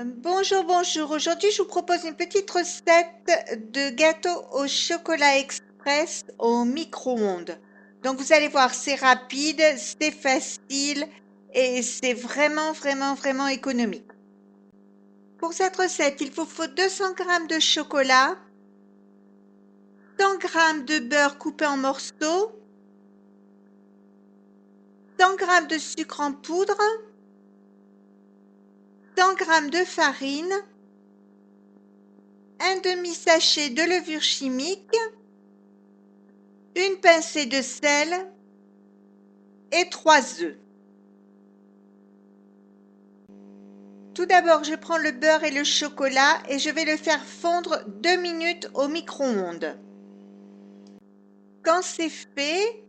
Bonjour, bonjour. Aujourd'hui, je vous propose une petite recette de gâteau au chocolat express au micro-ondes. Donc, vous allez voir, c'est rapide, c'est facile et c'est vraiment économique. Pour cette recette, il vous faut 200 g de chocolat, 100 g de beurre coupé en morceaux, 100 g de sucre en poudre, 100 g de farine, un demi-sachet de levure chimique, une pincée de sel et 3 œufs. Tout d'abord, je prends le beurre et le chocolat et je vais le faire fondre 2 minutes au micro-ondes. Quand c'est fait,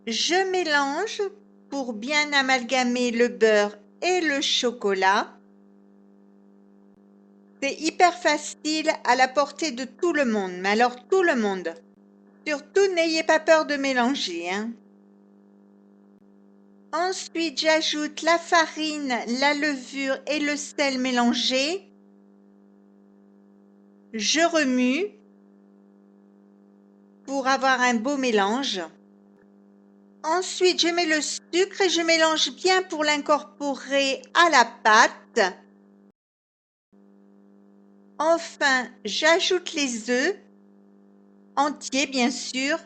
je mélange pour bien amalgamer le beurre et le chocolat. C'est hyper facile, à la portée de tout le monde, mais alors tout le monde. Surtout, n'ayez pas peur de mélanger, hein. Ensuite, j'ajoute la farine, la levure et le sel mélangés. Je remue pour avoir un beau mélange. Ensuite, je mets le sucre et je mélange bien pour l'incorporer à la pâte. Enfin, j'ajoute les œufs, entiers bien sûr,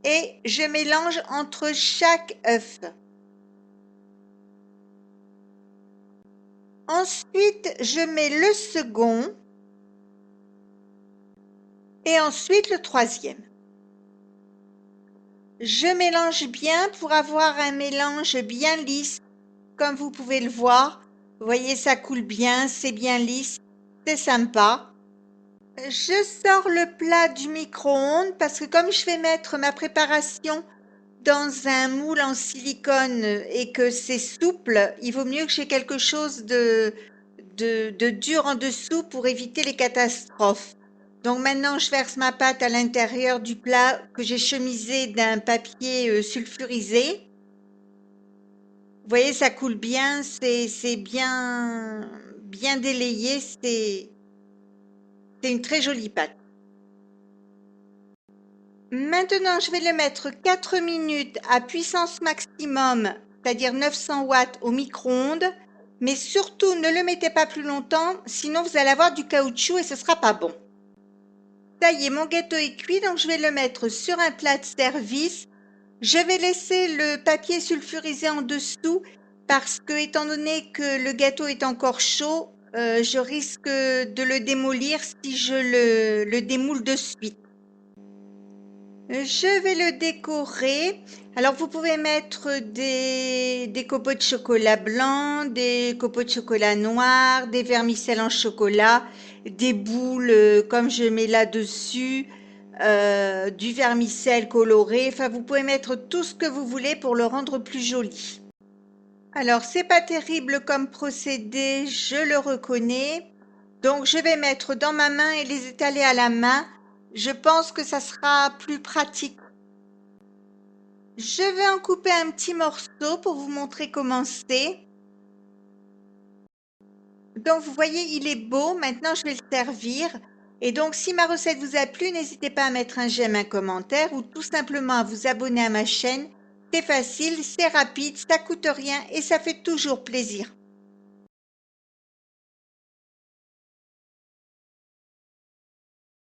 et je mélange entre chaque œuf. Ensuite, je mets le second et ensuite le troisième. Je mélange bien pour avoir un mélange bien lisse, comme vous pouvez le voir. Vous voyez, ça coule bien, c'est bien lisse, c'est sympa. Je sors le plat du micro-ondes parce que comme je vais mettre ma préparation dans un moule en silicone et que c'est souple, il vaut mieux que j'ai quelque chose de dur en dessous pour éviter les catastrophes. Donc maintenant, je verse ma pâte à l'intérieur du plat que j'ai chemisé d'un papier sulfurisé. Vous voyez, ça coule bien, c'est bien délayé, c'est une très jolie pâte. Maintenant, je vais le mettre 4 minutes à puissance maximum, c'est-à-dire 900 watts au micro-ondes. Mais surtout, ne le mettez pas plus longtemps, sinon vous allez avoir du caoutchouc et ce ne sera pas bon. Ça y est, mon gâteau est cuit, donc je vais le mettre sur un plat de service. Je vais laisser le papier sulfurisé en dessous parce que, étant donné que le gâteau est encore chaud, je risque de le démolir si je le démoule de suite. Je vais le décorer. Alors, vous pouvez mettre des copeaux de chocolat blanc, des copeaux de chocolat noir, des vermicelles en chocolat, des boules comme je mets là-dessus, du vermicelle coloré. Enfin, vous pouvez mettre tout ce que vous voulez pour le rendre plus joli. Alors, c'est pas terrible comme procédé, je le reconnais. Donc, je vais mettre dans ma main et les étaler à la main. Je pense que ça sera plus pratique. Je vais en couper un petit morceau pour vous montrer comment c'est. Donc, vous voyez, il est beau. Maintenant, je vais le servir. Et donc, si ma recette vous a plu, n'hésitez pas à mettre un j'aime, un commentaire ou tout simplement à vous abonner à ma chaîne. C'est facile, c'est rapide, ça coûte rien et ça fait toujours plaisir.